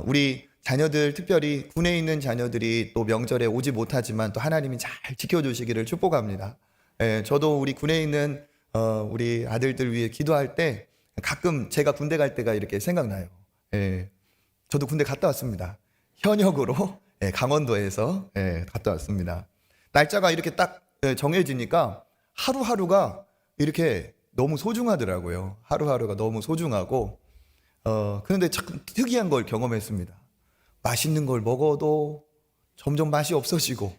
우리 자녀들, 특별히 군에 있는 자녀들이 또 명절에 오지 못하지만 또 하나님이 잘 지켜주시기를 축복합니다. 저도 우리 군에 있는 우리 아들들 위해 기도할 때 가끔 제가 군대 갈 때가 이렇게 생각나요. 저도 군대 갔다 왔습니다. 현역으로 강원도에서 갔다 왔습니다. 날짜가 이렇게 딱 정해지니까 하루하루가 이렇게 너무 소중하더라고요. 하루하루가 너무 소중하고 그런데 참 특이한 걸 경험했습니다. 맛있는 걸 먹어도 점점 맛이 없어지고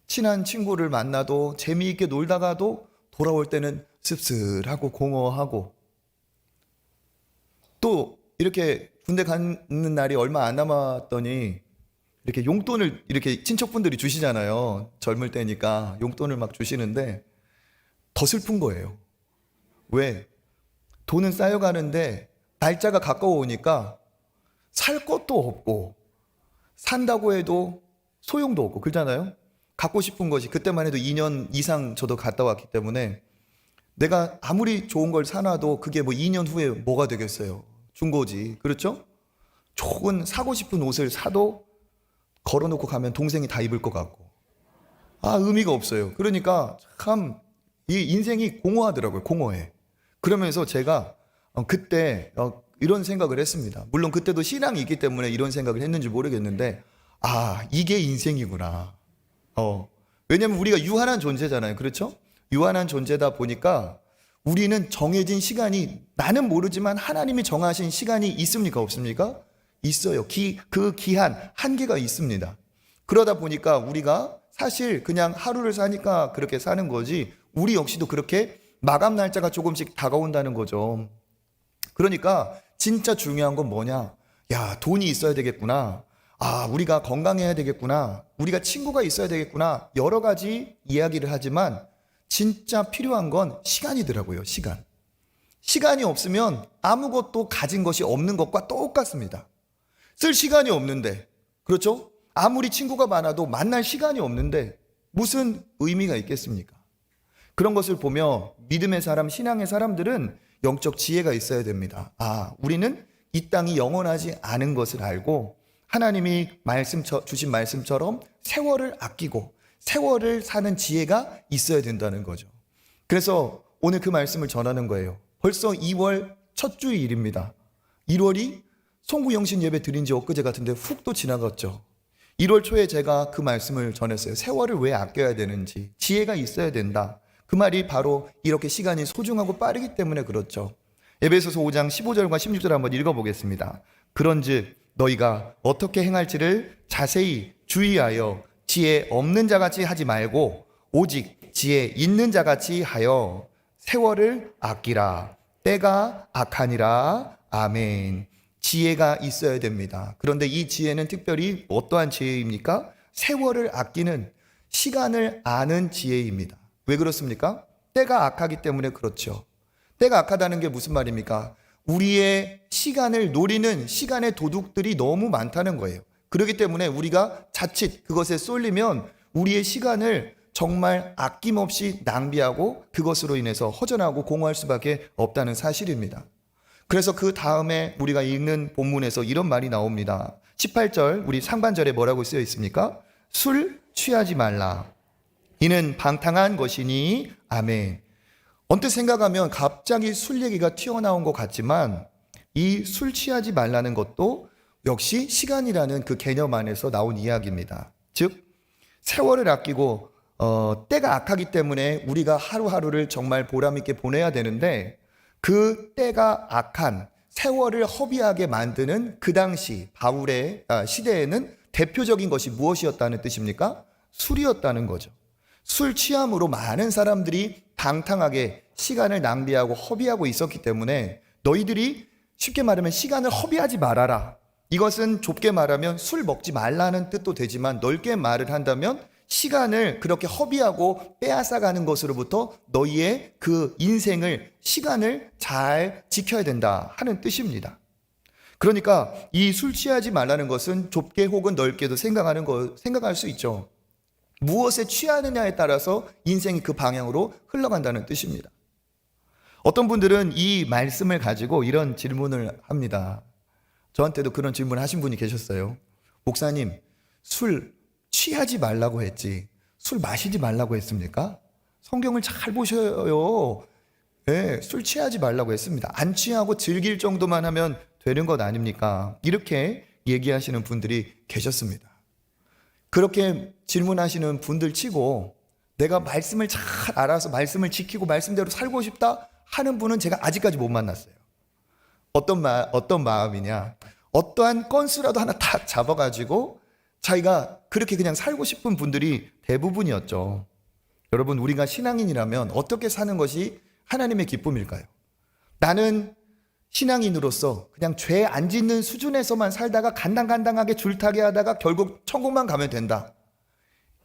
친한 친구를 만나도 재미있게 놀다가도 돌아올 때는 씁쓸하고 공허하고 또 이렇게 군대 가는 날이 얼마 안 남았더니 이렇게 용돈을 이렇게 친척분들이 주시잖아요. 젊을 때니까 용돈을 막 주시는데 더 슬픈 거예요. 왜? 돈은 쌓여가는데 날짜가 가까워오니까 살 것도 없고 산다고 해도 소용도 없고 그러잖아요. 갖고 싶은 것이 그때만 해도 2년 이상 저도 갔다 왔기 때문에 내가 아무리 좋은 걸 사놔도 그게 뭐 2년 후에 뭐가 되겠어요. 중고지. 그렇죠? 좋은 사고 싶은 옷을 사도 걸어놓고 가면 동생이 다 입을 것 같고 의미가 없어요. 그러니까 참 이 인생이 공허하더라고요. 공허해. 그러면서 제가 그때 이런 생각을 했습니다. 물론 그때도 신앙이 있기 때문에 이런 생각을 했는지 모르겠는데 이게 인생이구나. 왜냐면 우리가 유한한 존재잖아요. 그렇죠? 유한한 존재다 보니까 우리는 정해진 시간이 나는 모르지만 하나님이 정하신 시간이 있습니까? 없습니까? 있어요. 그 기한 한계가 있습니다. 그러다 보니까 우리가 사실 그냥 하루를 사니까 그렇게 사는 거지 우리 역시도 그렇게 마감 날짜가 조금씩 다가온다는 거죠. 그러니까 진짜 중요한 건 뭐냐? 돈이 있어야 되겠구나. 우리가 건강해야 되겠구나. 우리가 친구가 있어야 되겠구나. 여러 가지 이야기를 하지만 진짜 필요한 건 시간이더라고요. 시간이 없으면 아무것도 가진 것이 없는 것과 똑같습니다. 쓸 시간이 없는데, 그렇죠? 아무리 친구가 많아도 만날 시간이 없는데 무슨 의미가 있겠습니까? 그런 것을 보며 믿음의 사람, 신앙의 사람들은 영적 지혜가 있어야 됩니다. 우리는 이 땅이 영원하지 않은 것을 알고 하나님이 주신 말씀처럼 세월을 아끼고 세월을 사는 지혜가 있어야 된다는 거죠. 그래서 오늘 그 말씀을 전하는 거예요. 벌써 2월 첫 주일입니다. 1월이 송구영신 예배 드린 지 엊그제 같은데 훅 또 지나갔죠. 1월 초에 제가 그 말씀을 전했어요. 세월을 왜 아껴야 되는지, 지혜가 있어야 된다. 그 말이 바로 이렇게 시간이 소중하고 빠르기 때문에 그렇죠. 에베소서 5장 15절과 16절 한번 읽어보겠습니다. 그런즉 너희가 어떻게 행할지를 자세히 주의하여 지혜 없는 자같이 하지 말고 오직 지혜 있는 자같이 하여 세월을 아끼라. 때가 악하니라. 아멘. 지혜가 있어야 됩니다. 그런데 이 지혜는 특별히 어떠한 지혜입니까? 세월을 아끼는, 시간을 아는 지혜입니다. 왜 그렇습니까? 때가 악하기 때문에 그렇죠. 때가 악하다는 게 무슨 말입니까? 우리의 시간을 노리는 시간의 도둑들이 너무 많다는 거예요. 그렇기 때문에 우리가 자칫 그것에 쏠리면 우리의 시간을 정말 아낌없이 낭비하고 그것으로 인해서 허전하고 공허할 수밖에 없다는 사실입니다. 그래서 그 다음에 우리가 읽는 본문에서 이런 말이 나옵니다. 18절 우리 상반절에 뭐라고 쓰여 있습니까? 술 취하지 말라. 이는 방탕한 것이니. 아멘. 언뜻 생각하면 갑자기 술 얘기가 튀어나온 것 같지만 이 술 취하지 말라는 것도 역시 시간이라는 그 개념 안에서 나온 이야기입니다. 즉 세월을 아끼고 때가 악하기 때문에 우리가 하루하루를 정말 보람있게 보내야 되는데 그 때가 악한 세월을 허비하게 만드는 그 당시 바울의 시대에는 대표적인 것이 무엇이었다는 뜻입니까? 술이었다는 거죠. 술 취함으로 많은 사람들이 방탕하게 시간을 낭비하고 허비하고 있었기 때문에 너희들이 쉽게 말하면 시간을 허비하지 말아라. 이것은 좁게 말하면 술 먹지 말라는 뜻도 되지만 넓게 말을 한다면 시간을 그렇게 허비하고 빼앗아가는 것으로부터 너희의 그 인생을, 시간을 잘 지켜야 된다 하는 뜻입니다. 그러니까 이 술 취하지 말라는 것은 좁게 혹은 넓게도 생각할 수 있죠. 무엇에 취하느냐에 따라서 인생이 그 방향으로 흘러간다는 뜻입니다. 어떤 분들은 이 말씀을 가지고 이런 질문을 합니다. 저한테도 그런 질문을 하신 분이 계셨어요. 목사님, 술 취하지 말라고 했지 술 마시지 말라고 했습니까? 성경을 잘 보셔요. 네, 술 취하지 말라고 했습니다. 안 취하고 즐길 정도만 하면 되는 것 아닙니까? 이렇게 얘기하시는 분들이 계셨습니다. 그렇게 질문하시는 분들 치고 내가 말씀을 잘 알아서 말씀을 지키고 말씀대로 살고 싶다 하는 분은 제가 아직까지 못 만났어요. 어떤 마음이냐? 어떠한 건수라도 하나 탁 잡아가지고 자기가 그렇게 그냥 살고 싶은 분들이 대부분이었죠. 여러분, 우리가 신앙인이라면 어떻게 사는 것이 하나님의 기쁨일까요? 나는 신앙인으로서 그냥 죄 안 짓는 수준에서만 살다가 간당간당하게 줄타기 하다가 결국 천국만 가면 된다.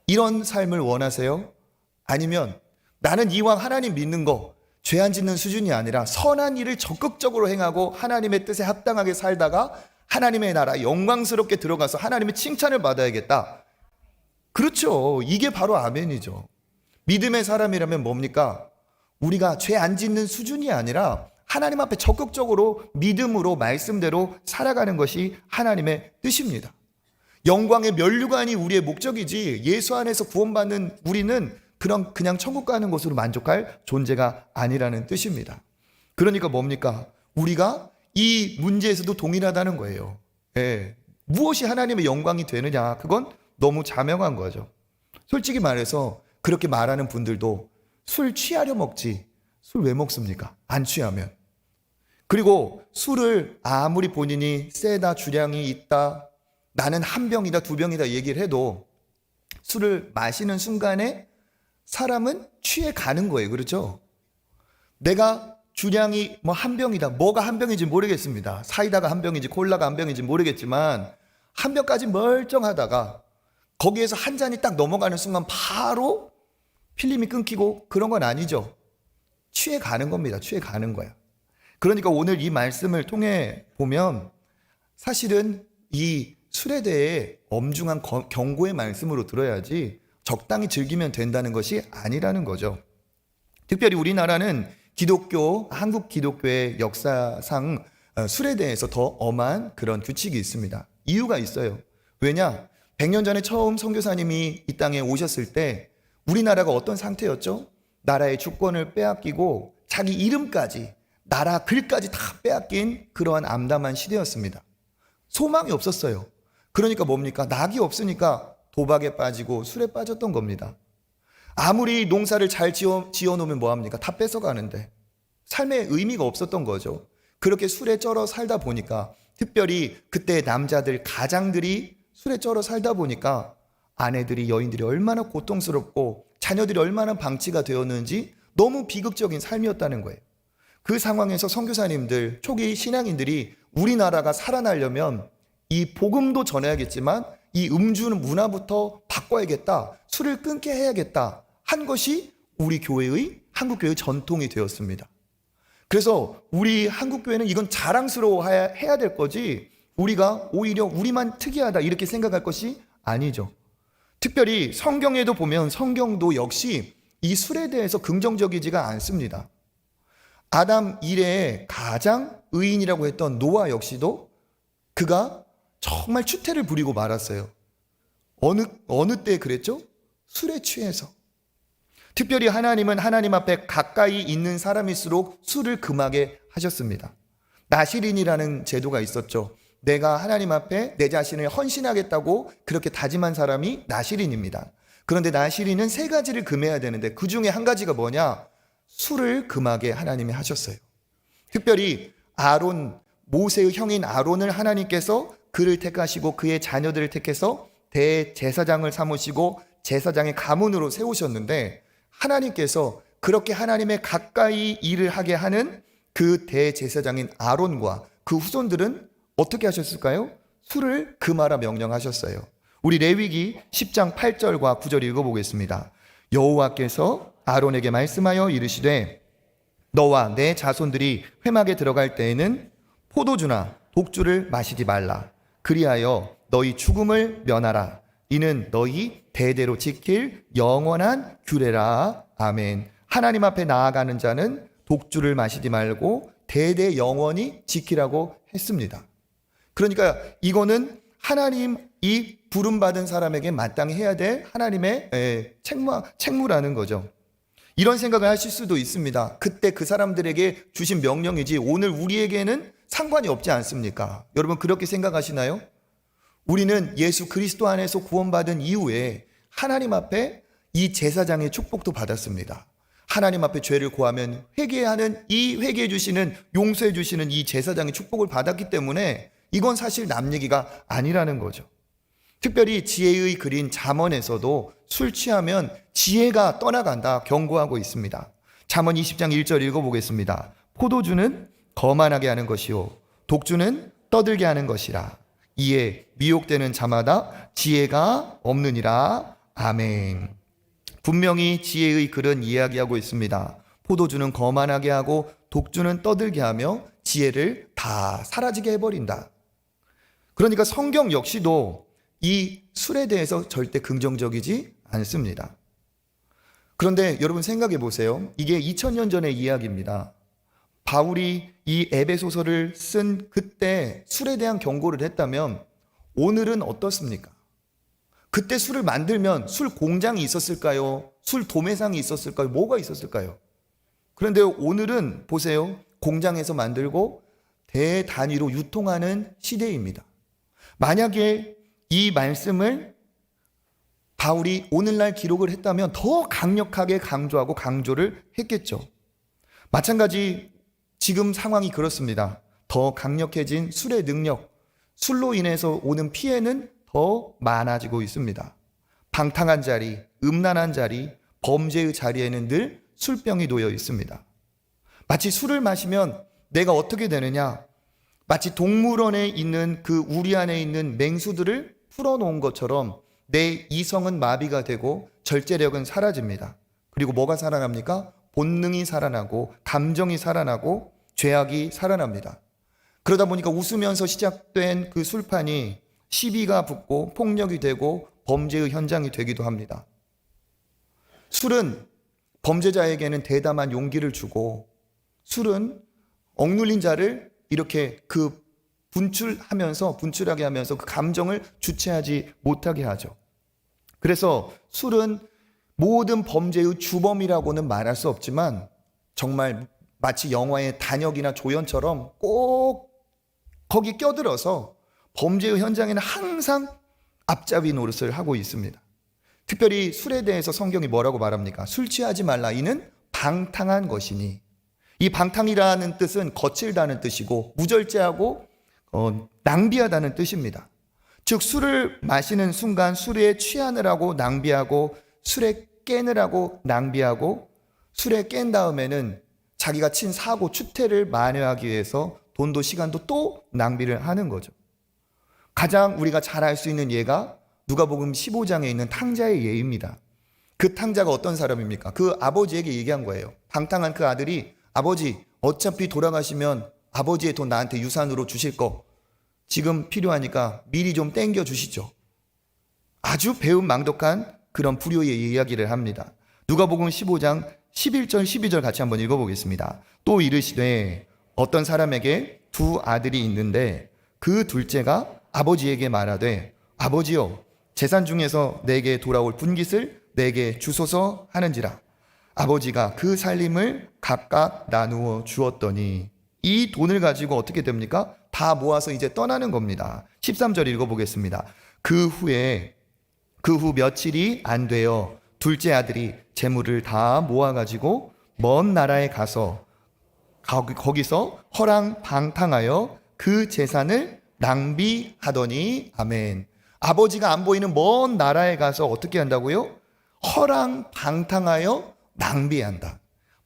이런 삶을 원하세요? 아니면 나는 이왕 하나님 믿는 거 죄 안 짓는 수준이 아니라 선한 일을 적극적으로 행하고 하나님의 뜻에 합당하게 살다가 하나님의 나라 영광스럽게 들어가서 하나님의 칭찬을 받아야겠다. 그렇죠. 이게 바로 아멘이죠. 믿음의 사람이라면 뭡니까? 우리가 죄 안 짓는 수준이 아니라 하나님 앞에 적극적으로 믿음으로 말씀대로 살아가는 것이 하나님의 뜻입니다. 영광의 면류관이 우리의 목적이지 예수 안에서 구원받는 우리는 그냥 천국 가는 것으로 만족할 존재가 아니라는 뜻입니다. 그러니까 뭡니까? 우리가 이 문제에서도 동일하다는 거예요. 예. 무엇이 하나님의 영광이 되느냐? 그건 너무 자명한 거죠. 솔직히 말해서 그렇게 말하는 분들도 술 취하려 먹지 술 왜 먹습니까? 안 취하면. 그리고 술을 아무리 본인이 세다 주량이 있다 나는 한 병이다 두 병이다 얘기를 해도 술을 마시는 순간에 사람은 취해 가는 거예요. 그렇죠? 내가 주량이 한 병이다. 뭐가 한 병인지 모르겠습니다. 사이다가 한 병인지 콜라가 한 병인지 모르겠지만 한 병까지 멀쩡하다가 거기에서 한 잔이 딱 넘어가는 순간 바로 필름이 끊기고 그런 건 아니죠. 취해 가는 겁니다. 취해 가는 거야. 그러니까 오늘 이 말씀을 통해 보면 사실은 이 술에 대해 엄중한 경고의 말씀으로 들어야지 적당히 즐기면 된다는 것이 아니라는 거죠. 특별히 우리나라는 한국 기독교의 역사상 술에 대해서 더 엄한 그런 규칙이 있습니다. 이유가 있어요. 왜냐? 100년 전에 처음 선교사님이 이 땅에 오셨을 때 우리나라가 어떤 상태였죠? 나라의 주권을 빼앗기고 자기 이름까지 나라 글까지 다 빼앗긴 그러한 암담한 시대였습니다. 소망이 없었어요. 그러니까 뭡니까? 낙이 없으니까 도박에 빠지고 술에 빠졌던 겁니다. 아무리 농사를 잘 지어놓으면 뭐합니까? 다 뺏어가는데 삶에 의미가 없었던 거죠. 그렇게 술에 쩔어 살다 보니까 특별히 그때 남자들 가장들이 술에 쩔어 살다 보니까 아내들이 여인들이 얼마나 고통스럽고 자녀들이 얼마나 방치가 되었는지 너무 비극적인 삶이었다는 거예요. 그 상황에서 선교사님들 초기 신앙인들이 우리나라가 살아나려면 이 복음도 전해야겠지만 이 음주 문화부터 바꿔야겠다. 술을 끊게 해야겠다. 한 것이 우리 교회의 한국교회의 전통이 되었습니다. 그래서 우리 한국교회는 이건 자랑스러워해야 될 거지 우리가 오히려 우리만 특이하다 이렇게 생각할 것이 아니죠. 특별히 성경에도 보면 성경도 역시 이 술에 대해서 긍정적이지가 않습니다. 아담 이래에 가장 의인이라고 했던 노아 역시도 그가 정말 추태를 부리고 말았어요. 어느 때 그랬죠? 술에 취해서. 특별히 하나님은 하나님 앞에 가까이 있는 사람일수록 술을 금하게 하셨습니다. 나시린이라는 제도가 있었죠. 내가 하나님 앞에 내 자신을 헌신하겠다고 그렇게 다짐한 사람이 나시린입니다. 그런데 나시린은 3가지를 금해야 되는데 그 중에 한 가지가 뭐냐? 술을 금하게 하나님이 하셨어요. 특별히 모세의 형인 아론을 하나님께서 그를 택하시고 그의 자녀들을 택해서 대제사장을 삼으시고 제사장의 가문으로 세우셨는데 하나님께서 그렇게 하나님의 가까이 일을 하게 하는 그 대제사장인 아론과 그 후손들은 어떻게 하셨을까요? 술을 금하라 명령하셨어요. 우리 레위기 10장 8절과 9절 읽어보겠습니다. 여호와께서 아론에게 말씀하여 이르시되 너와 내 자손들이 회막에 들어갈 때에는 포도주나 독주를 마시지 말라. 그리하여 너희 죽음을 면하라. 이는 너희 대대로 지킬 영원한 규례라. 아멘. 하나님 앞에 나아가는 자는 독주를 마시지 말고 대대 영원히 지키라고 했습니다. 그러니까 이거는 하나님이 부름받은 사람에게 마땅히 해야 될 하나님의 책무라는 거죠. 이런 생각을 하실 수도 있습니다. 그때 그 사람들에게 주신 명령이지 오늘 우리에게는 상관이 없지 않습니까? 여러분 그렇게 생각하시나요? 우리는 예수 그리스도 안에서 구원받은 이후에 하나님 앞에 이 제사장의 축복도 받았습니다. 하나님 앞에 죄를 고하면 회개하는 이 회개해 주시는 용서해 주시는 이 제사장의 축복을 받았기 때문에 이건 사실 남 얘기가 아니라는 거죠. 특별히 지혜의 글인 잠언에서도 술 취하면 지혜가 떠나간다 경고하고 있습니다. 잠언 20장 1절 읽어보겠습니다. 포도주는 거만하게 하는 것이요 독주는 떠들게 하는 것이라. 이에 미혹되는 자마다 지혜가 없느니라. 아멘. 분명히 지혜의 글은 이야기하고 있습니다. 포도주는 거만하게 하고 독주는 떠들게 하며 지혜를 다 사라지게 해버린다. 그러니까 성경 역시도 이 술에 대해서 절대 긍정적이지 않습니다. 그런데 여러분 생각해 보세요. 이게 2000년 전의 이야기입니다. 바울이 이 에베소서를 쓴 그때 술에 대한 경고를 했다면 오늘은 어떻습니까? 그때 술을 만들면 술 공장이 있었을까요? 술 도매상이 있었을까요? 뭐가 있었을까요? 그런데 오늘은 보세요. 공장에서 만들고 대단위로 유통하는 시대입니다. 만약에 이 말씀을 바울이 오늘날 기록을 했다면 더 강력하게 강조하고 강조를 했겠죠. 마찬가지 지금 상황이 그렇습니다. 더 강력해진 술의 능력, 술로 인해서 오는 피해는 더 많아지고 있습니다. 방탕한 자리, 음란한 자리, 범죄의 자리에는 늘 술병이 놓여 있습니다. 마치 술을 마시면 내가 어떻게 되느냐? 마치 동물원에 있는 그 우리 안에 있는 맹수들을 풀어놓은 것처럼 내 이성은 마비가 되고 절제력은 사라집니다. 그리고 뭐가 살아납니까? 본능이 살아나고 감정이 살아나고 죄악이 살아납니다. 그러다 보니까 웃으면서 시작된 그 술판이 시비가 붙고 폭력이 되고 범죄의 현장이 되기도 합니다. 술은 범죄자에게는 대담한 용기를 주고 술은 억눌린 자를 이렇게 분출하게 하면서 그 감정을 주체하지 못하게 하죠. 그래서 술은 모든 범죄의 주범이라고는 말할 수 없지만 정말 마치 영화의 단역이나 조연처럼 꼭 거기 껴들어서 범죄의 현장에는 항상 앞잡이 노릇을 하고 있습니다. 특별히 술에 대해서 성경이 뭐라고 말합니까? 술 취하지 말라. 이는 방탕한 것이니. 이 방탕이라는 뜻은 거칠다는 뜻이고 무절제하고 낭비하다는 뜻입니다. 즉 술을 마시는 순간 술에 취하느라고 낭비하고 술에 깨느라고 낭비하고 술에 깬 다음에는 자기가 친 사고 추태를 만회하기 위해서 돈도 시간도 또 낭비를 하는 거죠. 가장 우리가 잘 알 수 있는 예가 누가복음 15장에 있는 탕자의 예입니다. 그 탕자가 어떤 사람입니까? 그 아버지에게 얘기한 거예요. 방탕한 그 아들이 아버지 어차피 돌아가시면 아버지의 돈 나한테 유산으로 주실 거 지금 필요하니까 미리 좀 땡겨 주시죠. 아주 배은망덕한 그런 불효의 이야기를 합니다. 누가복음 15장 11절 12절 같이 한번 읽어보겠습니다. 또 이르시되 어떤 사람에게 두 아들이 있는데 그 둘째가 아버지에게 말하되 아버지여 재산 중에서 내게 돌아올 분깃을 내게 주소서 하는지라. 아버지가 그 살림을 각각 나누어 주었더니 이 돈을 가지고 어떻게 됩니까? 다 모아서 이제 떠나는 겁니다. 13절 읽어보겠습니다. 그 후 며칠이 안 되어 둘째 아들이 재물을 다 모아가지고 먼 나라에 가서 거기서 허랑방탕하여 그 재산을 낭비하더니 아멘. 아버지가 안 보이는 먼 나라에 가서 어떻게 한다고요? 허랑방탕하여 낭비한다.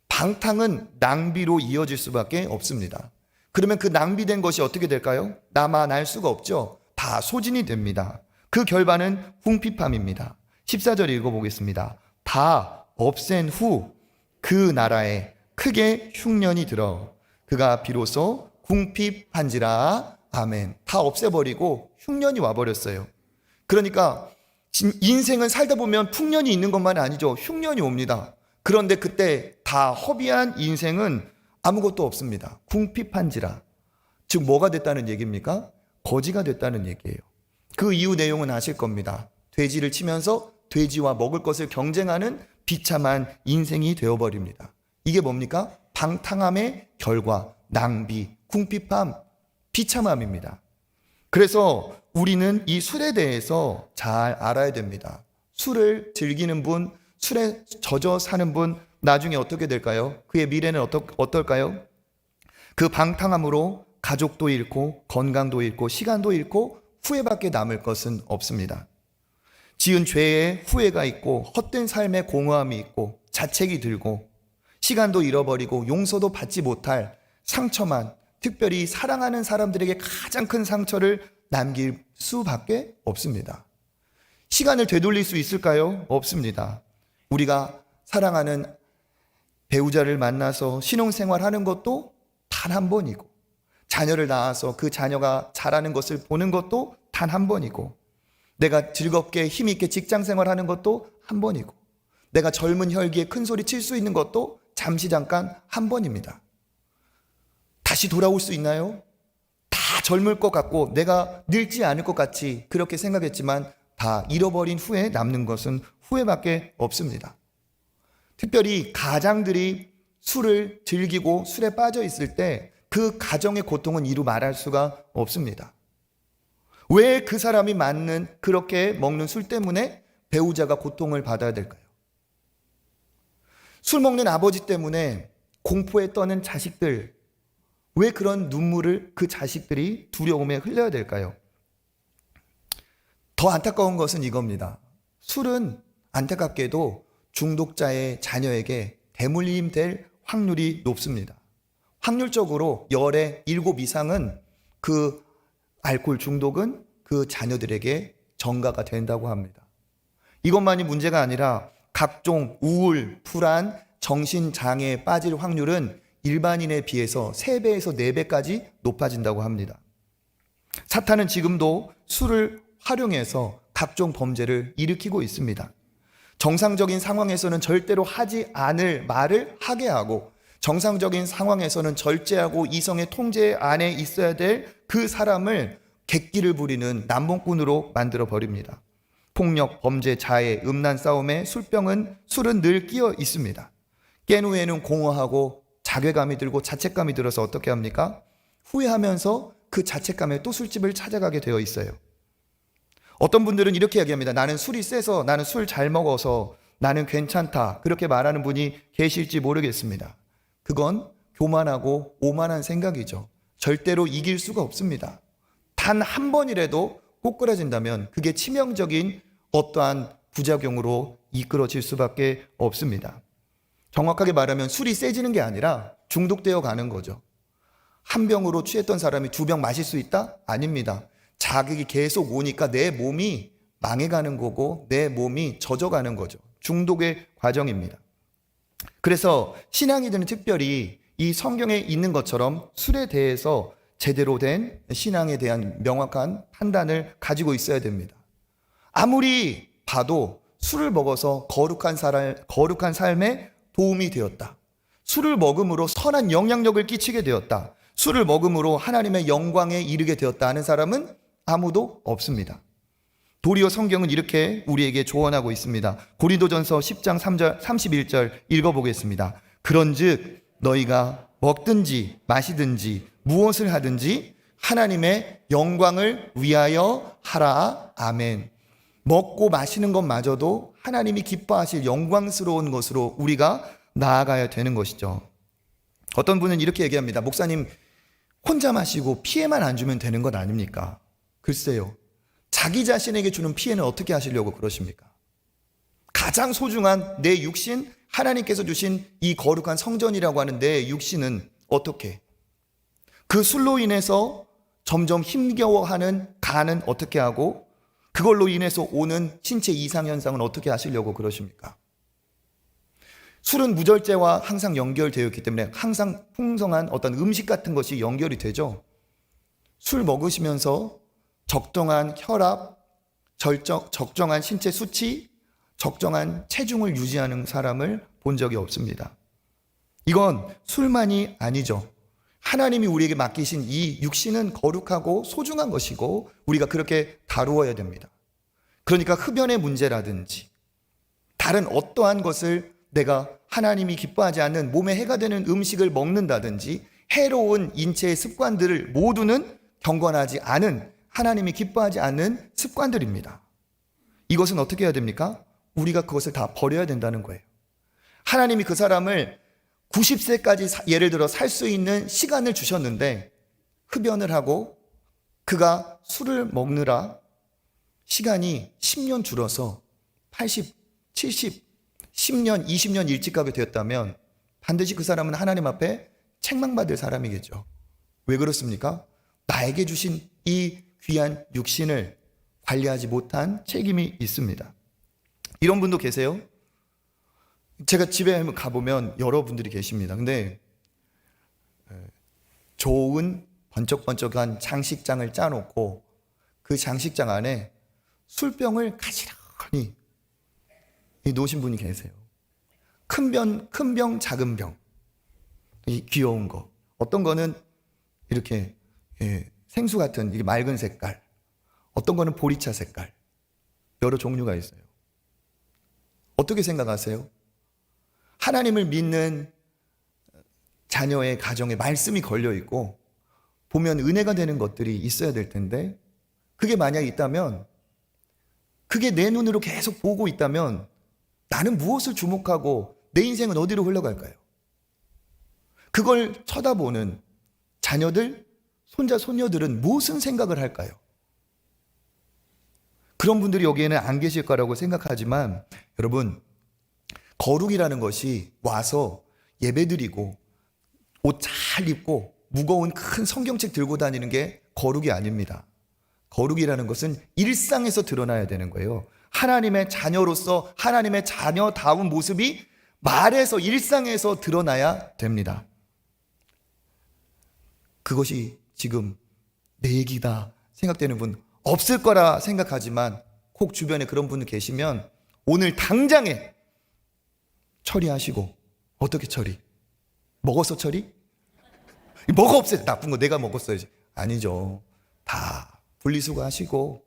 방탕은 낭비로 이어질 수밖에 없습니다. 그러면 그 낭비된 것이 어떻게 될까요? 남아날 수가 없죠. 다 소진이 됩니다. 그 결과는 궁핍함입니다. 14절 읽어보겠습니다. 다 없앤 후 그 나라에 크게 흉년이 들어 그가 비로소 궁핍한지라. 아멘. 다 없애버리고 흉년이 와버렸어요. 그러니까 인생은 살다 보면 풍년이 있는 것만 아니죠. 흉년이 옵니다. 그런데 그때 다 허비한 인생은 아무것도 없습니다. 궁핍한지라. 즉 뭐가 됐다는 얘기입니까? 거지가 됐다는 얘기예요. 그 이유 내용은 아실 겁니다. 돼지를 치면서 돼지와 먹을 것을 경쟁하는 비참한 인생이 되어버립니다. 이게 뭡니까? 방탕함의 결과, 낭비, 궁핍함, 비참함입니다. 그래서 우리는 이 술에 대해서 잘 알아야 됩니다. 술을 즐기는 분, 술에 젖어 사는 분, 나중에 어떻게 될까요? 그의 미래는 어떨까요? 그 방탕함으로 가족도 잃고 건강도 잃고 시간도 잃고 후회밖에 남을 것은 없습니다. 지은 죄에 후회가 있고 헛된 삶에 공허함이 있고 자책이 들고 시간도 잃어버리고 용서도 받지 못할 상처만, 특별히 사랑하는 사람들에게 가장 큰 상처를 남길 수밖에 없습니다. 시간을 되돌릴 수 있을까요? 없습니다. 우리가 사랑하는 배우자를 만나서 신혼생활하는 것도 단 한 번이고, 자녀를 낳아서 그 자녀가 자라는 것을 보는 것도 단 한 번이고, 내가 즐겁게 힘있게 직장생활하는 것도 한 번이고, 내가 젊은 혈기에 큰 소리 칠 수 있는 것도 잠시 잠깐 한 번입니다. 다시 돌아올 수 있나요? 다 젊을 것 같고 내가 늙지 않을 것 같이 그렇게 생각했지만 다 잃어버린 후에 남는 것은 후회밖에 없습니다. 특별히 가장들이 술을 즐기고 술에 빠져 있을 때 그 가정의 고통은 이루 말할 수가 없습니다. 왜 그 사람이 맞는 그렇게 먹는 술 때문에 배우자가 고통을 받아야 될까요? 술 먹는 아버지 때문에 공포에 떠는 자식들, 왜 그런 눈물을 그 자식들이 두려움에 흘려야 될까요? 더 안타까운 것은 이겁니다. 술은 안타깝게도 중독자의 자녀에게 대물림될 확률이 높습니다. 확률적으로 열의 7 이상은 그 알코올 중독은 그 자녀들에게 전가가 된다고 합니다. 이것만이 문제가 아니라 각종 우울, 불안, 정신장애에 빠질 확률은 일반인에 비해서 3배에서 4배까지 높아진다고 합니다. 사탄은 지금도 술을 활용해서 각종 범죄를 일으키고 있습니다. 정상적인 상황에서는 절대로 하지 않을 말을 하게 하고, 정상적인 상황에서는 절제하고 이성의 통제 안에 있어야 될 그 사람을 객기를 부리는 남봉꾼으로 만들어 버립니다. 폭력, 범죄, 자해, 음란 싸움에 술은 늘 끼어 있습니다. 깬 후에는 공허하고 자괴감이 들고 자책감이 들어서 어떻게 합니까? 후회하면서 그 자책감에 또 술집을 찾아가게 되어 있어요. 어떤 분들은 이렇게 얘기합니다. 나는 술이 세서, 나는 술 잘 먹어서, 나는 괜찮다, 그렇게 말하는 분이 계실지 모르겠습니다. 그건 교만하고 오만한 생각이죠. 절대로 이길 수가 없습니다. 단 한 번이라도 꼬꾸라진다면 그게 치명적인 어떠한 부작용으로 이끌어질 수밖에 없습니다. 정확하게 말하면 술이 세지는 게 아니라 중독되어 가는 거죠. 한 병으로 취했던 사람이 2병 마실 수 있다? 아닙니다. 자극이 계속 오니까 내 몸이 망해가는 거고 내 몸이 젖어가는 거죠. 중독의 과정입니다. 그래서 신앙이들은 특별히 이 성경에 있는 것처럼 술에 대해서 제대로 된 신앙에 대한 명확한 판단을 가지고 있어야 됩니다. 아무리 봐도 술을 먹어서 거룩한 삶에 도움이 되었다, 술을 먹음으로 선한 영향력을 끼치게 되었다, 술을 먹음으로 하나님의 영광에 이르게 되었다 하는 사람은 아무도 없습니다. 도리어 성경은 이렇게 우리에게 조언하고 있습니다. 고린도전서 10장 31절 읽어보겠습니다. 그런즉 너희가 먹든지 마시든지 무엇을 하든지 하나님의 영광을 위하여 하라. 아멘. 먹고 마시는 것마저도 하나님이 기뻐하실 영광스러운 것으로 우리가 나아가야 되는 것이죠. 어떤 분은 이렇게 얘기합니다. 목사님, 혼자 마시고 피해만 안 주면 되는 것 아닙니까? 글쎄요, 자기 자신에게 주는 피해는 어떻게 하시려고 그러십니까? 가장 소중한 내 육신, 하나님께서 주신 이 거룩한 성전이라고 하는 내 육신은 어떻게? 그 술로 인해서 점점 힘겨워하는 간은 어떻게 하고, 그걸로 인해서 오는 신체 이상현상은 어떻게 하시려고 그러십니까? 술은 무절제와 항상 연결되어 있기 때문에 항상 풍성한 어떤 음식 같은 것이 연결이 되죠. 술 먹으시면서 적정한 혈압, 적정한 신체 수치, 적정한 체중을 유지하는 사람을 본 적이 없습니다. 이건 술만이 아니죠. 하나님이 우리에게 맡기신 이 육신은 거룩하고 소중한 것이고 우리가 그렇게 다루어야 됩니다. 그러니까 흡연의 문제라든지 다른 어떠한 것을 내가 하나님이 기뻐하지 않는 몸에 해가 되는 음식을 먹는다든지 해로운 인체의 습관들을 모두는 경건하지 않은 하나님이 기뻐하지 않는 습관들입니다. 이것은 어떻게 해야 됩니까? 우리가 그것을 다 버려야 된다는 거예요. 하나님이 그 사람을 90세까지 예를 들어 살 수 있는 시간을 주셨는데 흡연을 하고 그가 술을 먹느라 시간이 10년 줄어서 80, 70, 10년, 20년 일찍 가게 되었다면 반드시 그 사람은 하나님 앞에 책망받을 사람이겠죠. 왜 그렇습니까? 나에게 주신 이 귀한 육신을 관리하지 못한 책임이 있습니다. 이런 분도 계세요? 제가 집에 가보면 여러분들이 계십니다. 근데 좋은 번쩍번쩍한 장식장을 짜놓고 그 장식장 안에 술병을 가지런히 놓으신 분이 계세요. 큰 병, 작은 병. 이 귀여운 거. 어떤 거는 이렇게 생수 같은 이게 맑은 색깔. 어떤 거는 보리차 색깔. 여러 종류가 있어요. 어떻게 생각하세요? 하나님을 믿는 자녀의 가정에 말씀이 걸려 있고 보면 은혜가 되는 것들이 있어야 될 텐데 그게 만약 있다면 그게 내 눈으로 계속 보고 있다면 나는 무엇을 주목하고 내 인생은 어디로 흘러갈까요? 그걸 쳐다보는 자녀들, 손자, 손녀들은 무슨 생각을 할까요? 그런 분들이 여기에는 안 계실 거라고 생각하지만 여러분 거룩이라는 것이 와서 예배드리고 옷 잘 입고 무거운 큰 성경책 들고 다니는 게 거룩이 아닙니다. 거룩이라는 것은 일상에서 드러나야 되는 거예요. 하나님의 자녀로서 하나님의 자녀다운 모습이 말에서 일상에서 드러나야 됩니다. 그것이 지금 내 얘기다 생각되는 분 없을 거라 생각하지만 혹 주변에 그런 분들 계시면 오늘 당장에 처리하시고 어떻게 처리? 먹어서 처리? 먹어 없애 나쁜 거 내가 먹었어야지. 아니죠. 다 분리수거하시고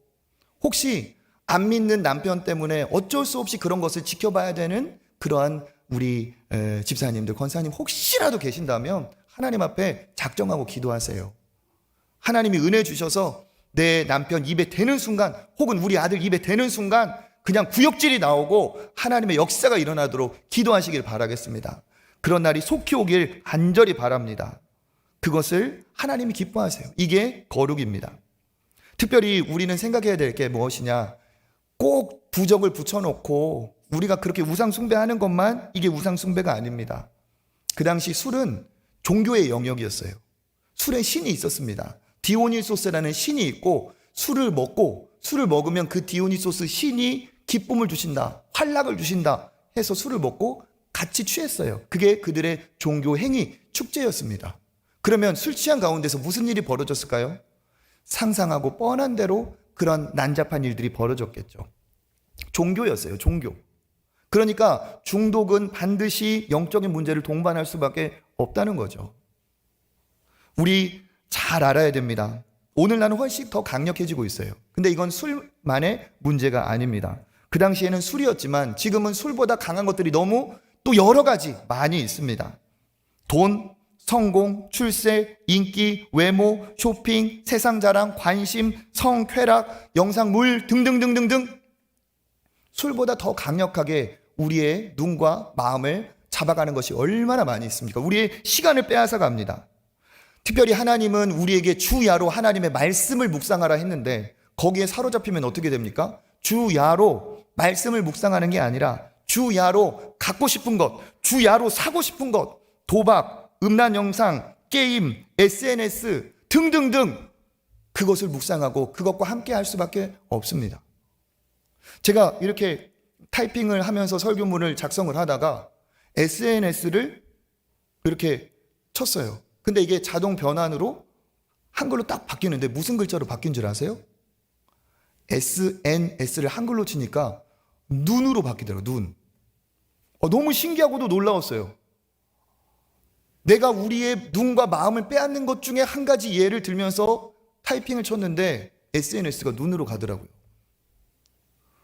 혹시 안 믿는 남편 때문에 어쩔 수 없이 그런 것을 지켜봐야 되는 그러한 우리 집사님들, 권사님 혹시라도 계신다면 하나님 앞에 작정하고 기도하세요. 하나님이 은혜 주셔서 내 남편 입에 대는 순간 혹은 우리 아들 입에 대는 순간 그냥 구역질이 나오고 하나님의 역사가 일어나도록 기도하시길 바라겠습니다. 그런 날이 속히 오길 간절히 바랍니다. 그것을 하나님이 기뻐하세요. 이게 거룩입니다. 특별히 우리는 생각해야 될 게 무엇이냐? 꼭 부적을 붙여놓고 우리가 그렇게 우상 숭배하는 것만 이게 우상 숭배가 아닙니다. 그 당시 술은 종교의 영역이었어요. 술에 신이 있었습니다. 디오니소스라는 신이 있고 술을 먹으면 그 디오니소스 신이 기쁨을 주신다, 환락을 주신다 해서 술을 먹고 같이 취했어요. 그게 그들의 종교 행위, 축제였습니다. 그러면 술 취한 가운데서 무슨 일이 벌어졌을까요? 상상하고 뻔한 대로 그런 난잡한 일들이 벌어졌겠죠. 종교였어요, 종교. 그러니까 중독은 반드시 영적인 문제를 동반할 수밖에 없다는 거죠. 우리 잘 알아야 됩니다. 오늘날은 훨씬 더 강력해지고 있어요. 근데 이건 술만의 문제가 아닙니다. 그 당시에는 술이었지만 지금은 술보다 강한 것들이 너무 또 여러 가지 많이 있습니다. 돈, 성공, 출세, 인기, 외모, 쇼핑, 세상 자랑, 관심, 성, 쾌락, 영상물 등등등등등 술보다 더 강력하게 우리의 눈과 마음을 잡아가는 것이 얼마나 많이 있습니까? 우리의 시간을 빼앗아 갑니다. 특별히 하나님은 우리에게 주야로 하나님의 말씀을 묵상하라 했는데 거기에 사로잡히면 어떻게 됩니까? 주야로 말씀을 묵상하는 게 아니라 주야로 갖고 싶은 것, 주야로 사고 싶은 것, 도박, 음란 영상, 게임, SNS 등등등 그것을 묵상하고 그것과 함께 할 수밖에 없습니다. 제가 이렇게 타이핑을 하면서 설교문을 작성을 하다가 SNS를 이렇게 쳤어요. 근데 이게 자동 변환으로 한글로 딱 바뀌는데 무슨 글자로 바뀐 줄 아세요? SNS를 한글로 치니까 눈으로 바뀌더라고요. 눈. 너무 신기하고도 놀라웠어요. 내가 우리의 눈과 마음을 빼앗는 것 중에 한 가지 예를 들면서 타이핑을 쳤는데 SNS가 눈으로 가더라고요.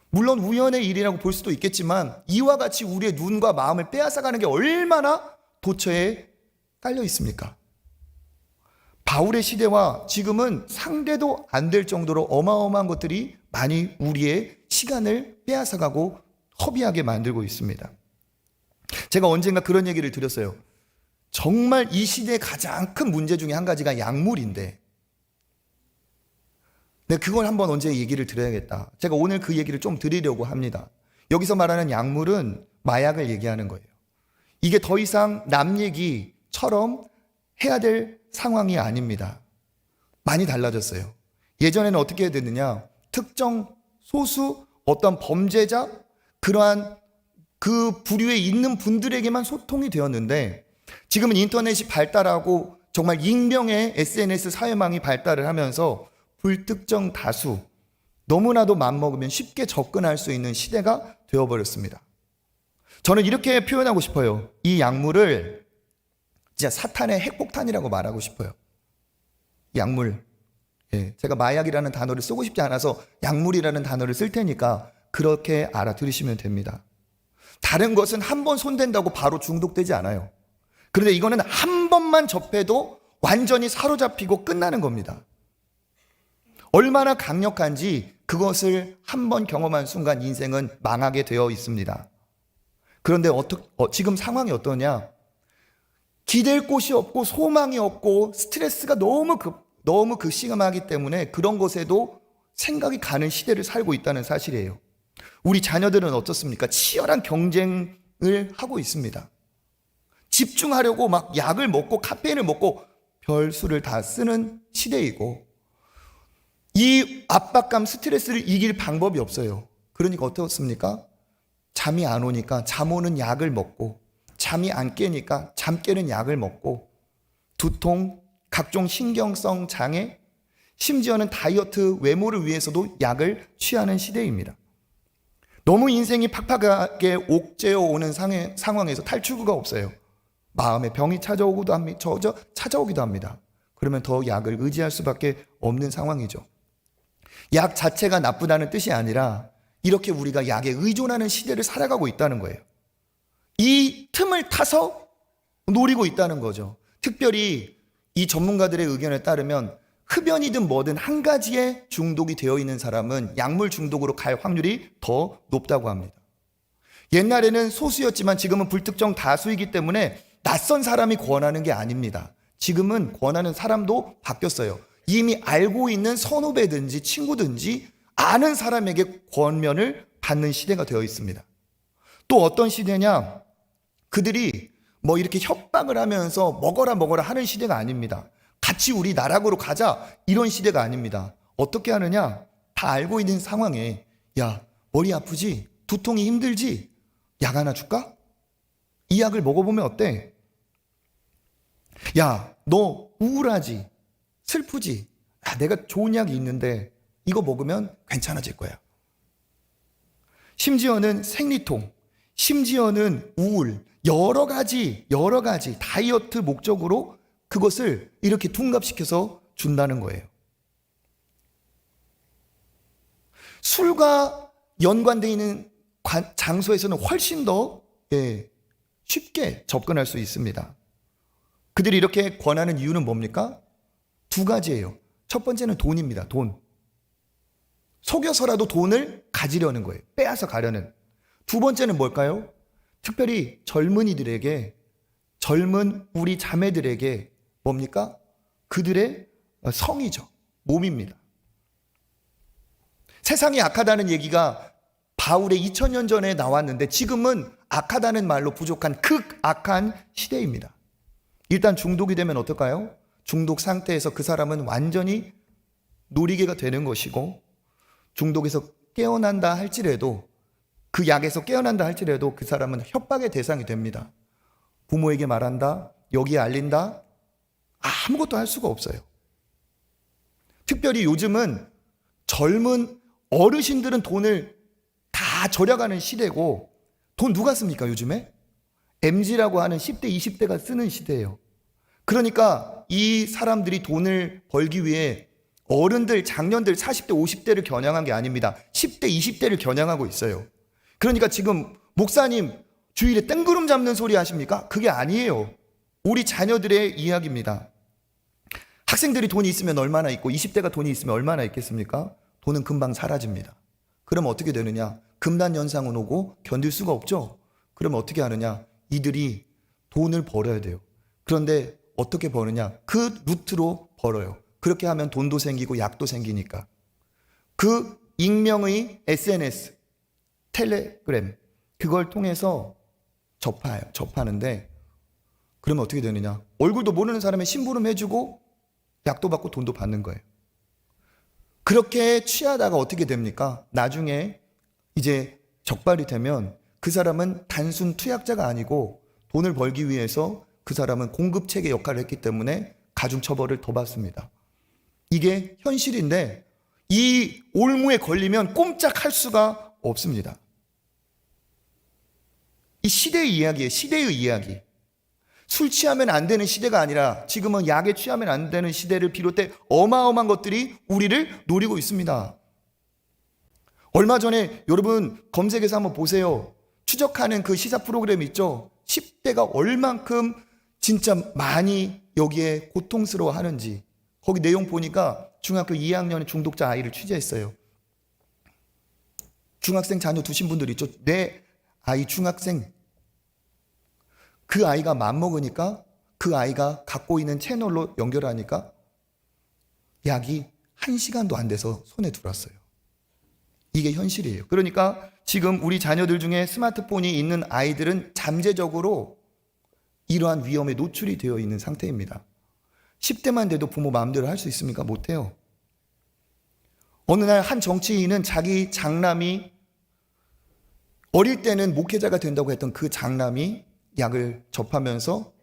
물론 우연의 일이라고 볼 수도 있겠지만 이와 같이 우리의 눈과 마음을 빼앗아가는 게 얼마나 도처에 깔려 있습니까? 바울의 시대와 지금은 상대도 안 될 정도로 어마어마한 것들이 많이 우리의 시간을 빼앗아가고 허비하게 만들고 있습니다. 제가 언젠가 그런 얘기를 드렸어요. 정말 이 시대의 가장 큰 문제 중에 한 가지가 약물인데, 그걸 한번 언제 얘기를 드려야겠다. 제가 오늘 그 얘기를 좀 드리려고 합니다. 여기서 말하는 약물은 마약을 얘기하는 거예요. 이게 더 이상 남 얘기처럼 해야 될 상황이 아닙니다. 많이 달라졌어요. 예전에는 어떻게 해야 되느냐, 특정 소수 어떤 범죄자, 그러한 그 부류에 있는 분들에게만 소통이 되었는데, 지금은 인터넷이 발달하고 정말 익명의 SNS 사회망이 발달을 하면서 불특정 다수, 너무나도 맘먹으면 쉽게 접근할 수 있는 시대가 되어버렸습니다. 저는 이렇게 표현하고 싶어요. 이 약물을 진짜 사탄의 핵폭탄이라고 말하고 싶어요. 약물. 제가 마약이라는 단어를 쓰고 싶지 않아서 약물이라는 단어를 쓸 테니까 그렇게 알아들으시면 됩니다. 다른 것은 한 번 손댄다고 바로 중독되지 않아요. 그런데 이거는 한 번만 접해도 완전히 사로잡히고 끝나는 겁니다. 얼마나 강력한지 그것을 한 번 경험한 순간 인생은 망하게 되어 있습니다. 그런데 지금 상황이 어떠냐? 기댈 곳이 없고 소망이 없고 스트레스가 너무 극심하기 때문에 그런 것에도 생각이 가는 시대를 살고 있다는 사실이에요. 우리 자녀들은 어떻습니까? 치열한 경쟁을 하고 있습니다. 집중하려고 막 약을 먹고 카페인을 먹고 별수를 다 쓰는 시대이고, 이 압박감, 스트레스를 이길 방법이 없어요. 그러니까 어떻습니까? 잠이 안 오니까 잠 오는 약을 먹고, 잠이 안 깨니까 잠 깨는 약을 먹고, 두통, 각종 신경성 장애, 심지어는 다이어트, 외모를 위해서도 약을 취하는 시대입니다. 너무 인생이 팍팍하게 옥죄어 오는 상황에서 탈출구가 없어요. 마음의 병이 찾아오기도 합니다. 그러면 더 약을 의지할 수밖에 없는 상황이죠. 약 자체가 나쁘다는 뜻이 아니라 이렇게 우리가 약에 의존하는 시대를 살아가고 있다는 거예요. 이 틈을 타서 노리고 있다는 거죠. 특별히 이 전문가들의 의견에 따르면 흡연이든 뭐든 한 가지에 중독이 되어 있는 사람은 약물 중독으로 갈 확률이 더 높다고 합니다. 옛날에는 소수였지만 지금은 불특정 다수이기 때문에 낯선 사람이 권하는 게 아닙니다. 지금은 권하는 사람도 바뀌었어요. 이미 알고 있는 선후배든지 친구든지 아는 사람에게 권면을 받는 시대가 되어 있습니다. 또 어떤 시대냐? 그들이 뭐 이렇게 협박을 하면서 먹어라 하는 시대가 아닙니다. 같이 우리 나락으로 가자 이런 시대가 아닙니다. 어떻게 하느냐? 다 알고 있는 상황에, 야, 머리 아프지? 두통이 힘들지? 약 하나 줄까? 이 약을 먹어보면 어때? 야, 너 우울하지? 슬프지? 내가 좋은 약이 있는데 이거 먹으면 괜찮아질 거야. 심지어는 생리통, 심지어는 우울, 여러 가지 다이어트 목적으로 그것을 이렇게 둔갑시켜서 준다는 거예요. 술과 연관되어 있는 장소에서는 훨씬 더 쉽게 접근할 수 있습니다. 그들이 이렇게 권하는 이유는 뭡니까? 두 가지예요. 첫 번째는 돈입니다. 돈. 속여서라도 돈을 가지려는 거예요. 빼앗아 가려는. 두 번째는 뭘까요? 특별히 젊은이들에게, 젊은 우리 자매들에게 뭡니까? 그들의 성이죠. 몸입니다. 세상이 악하다는 얘기가 바울의 2000년 전에 나왔는데 지금은 악하다는 말로 부족한 극악한 시대입니다. 일단 중독이 되면 어떨까요? 중독 상태에서 그 사람은 완전히 놀이개가 되는 것이고, 중독에서 깨어난다 할지라도, 그 약에서 깨어난다 할지라도 그 사람은 협박의 대상이 됩니다. 부모에게 말한다, 여기에 알린다, 아무것도 할 수가 없어요. 특별히 요즘은 젊은 어르신들은 돈을 다 절약하는 시대고, 돈 누가 씁니까 요즘에? MZ라고 하는 10대, 20대가 쓰는 시대예요. 그러니까 이 사람들이 돈을 벌기 위해 어른들, 장년들 40대, 50대를 겨냥한 게 아닙니다. 10대, 20대를 겨냥하고 있어요. 그러니까 지금 목사님 주일에 땡구름 잡는 소리 하십니까? 그게 아니에요. 우리 자녀들의 이야기입니다. 학생들이 돈이 있으면 얼마나 있고 20대가 돈이 있으면 얼마나 있겠습니까? 돈은 금방 사라집니다. 그럼 어떻게 되느냐? 금단현상은 오고 견딜 수가 없죠. 그러면 어떻게 하느냐? 이들이 돈을 벌어야 돼요. 그런데 어떻게 버느냐? 그 루트로 벌어요. 그렇게 하면 돈도 생기고 약도 생기니까. 그 익명의 SNS, 텔레그램, 그걸 통해서 접하는데, 그러면 어떻게 되느냐? 얼굴도 모르는 사람의 심부름 해주고 약도 받고 돈도 받는 거예요. 그렇게 취하다가 어떻게 됩니까? 나중에 이제 적발이 되면 그 사람은 단순 투약자가 아니고 돈을 벌기 위해서 그 사람은 공급체계 역할을 했기 때문에 가중처벌을 더 받습니다. 이게 현실인데 이 올무에 걸리면 꼼짝할 수가 없습니다. 이 시대의 이야기예요. 시대의 이야기. 술 취하면 안 되는 시대가 아니라 지금은 약에 취하면 안 되는 시대를 비롯해 어마어마한 것들이 우리를 노리고 있습니다. 얼마 전에 여러분 검색해서 한번 보세요. 추적하는 그 시사 프로그램 있죠? 10대가 얼만큼 진짜 많이 여기에 고통스러워 하는지. 거기 내용 보니까 중학교 2학년의 중독자 아이를 취재했어요. 중학생 자녀 두신 분들 있죠? 내 아이 중학생. 그 아이가 맘먹으니까 그 아이가 갖고 있는 채널로 연결하니까 약이 1시간도 안 돼서 손에 들어왔어요. 이게 현실이에요. 그러니까 지금 우리 자녀들 중에 스마트폰이 있는 아이들은 잠재적으로 이러한 위험에 노출이 되어 있는 상태입니다. 10대만 돼도 부모 마음대로 할 수 있습니까? 못해요. 어느 날 한 정치인은 자기 장남이 어릴 때는 목회자가 된다고 했던 그 장남이 약을 접하면서